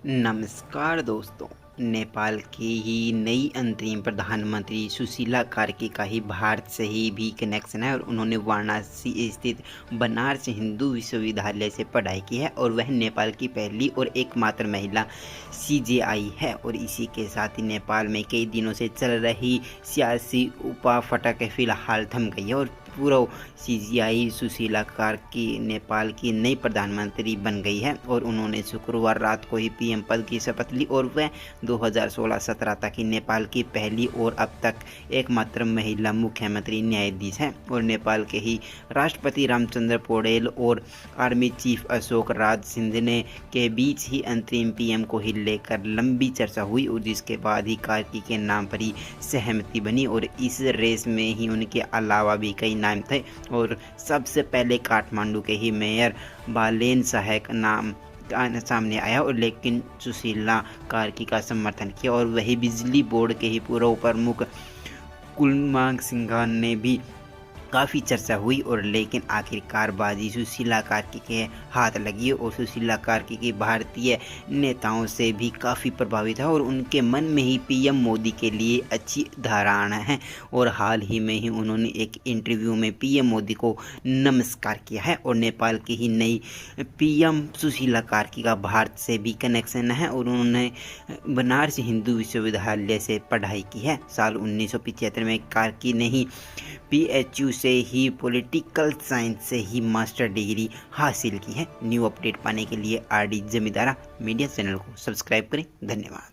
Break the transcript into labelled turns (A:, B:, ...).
A: नमस्कार दोस्तों। नेपाल की ही नई अंतरिम प्रधानमंत्री सुशीला कार्की का ही भारत से ही भी कनेक्शन है और उन्होंने वाराणसी स्थित बनारस हिंदू विश्वविद्यालय से पढ़ाई की है और वह नेपाल की पहली और एकमात्र महिला सीजेआई है। और इसी के साथ ही नेपाल में कई दिनों से चल रही सियासी उपाफटक फिलहाल थम गई है और पूर्व सीजीआई सुशीला कार्की नेपाल की नई प्रधानमंत्री बन गई है और उन्होंने शुक्रवार रात को ही पीएम पद की शपथ ली और वह 2016-17 तक ही नेपाल की पहली और अब तक एकमात्र महिला मुख्यमंत्री न्यायाधीश हैं। और नेपाल के ही राष्ट्रपति रामचंद्र पौडेल और आर्मी चीफ अशोक राज सिंधिया के बीच ही अंतरिम पीएम को ही लेकर लंबी चर्चा हुई और जिसके बाद ही कार्की के नाम पर ही सहमति बनी। और इस रेस में ही उनके अलावा भी कई नाम थे और सबसे पहले काठमांडू के ही मेयर बालेन सहायक नाम सामने आया और लेकिन सुशीला कार्की का समर्थन किया और वही बिजली बोर्ड के ही पूर्व प्रमुख कुलमांग सिंघा ने भी काफ़ी चर्चा हुई और लेकिन आखिरकार बाजी सुशीला कार्की के हाथ लगी और सुशीला कार्की की भारतीय नेताओं से भी काफ़ी प्रभावित है और उनके मन में ही पीएम मोदी के लिए अच्छी धारणा है। और हाल ही में ही उन्होंने एक इंटरव्यू में पीएम मोदी को नमस्कार किया है और नेपाल की ही नई पीएम सुशीला कार्की का भारत से भी कनेक्शन है और उन्होंने बनारस हिंदू विश्वविद्यालय से पढ़ाई की है। साल 1975 में कार्की ने ही PHU से ही पॉलिटिकल साइंस से ही मास्टर डिग्री हासिल की है। न्यू अपडेट पाने के लिए RD जमींदारा मीडिया चैनल को सब्सक्राइब करें। धन्यवाद।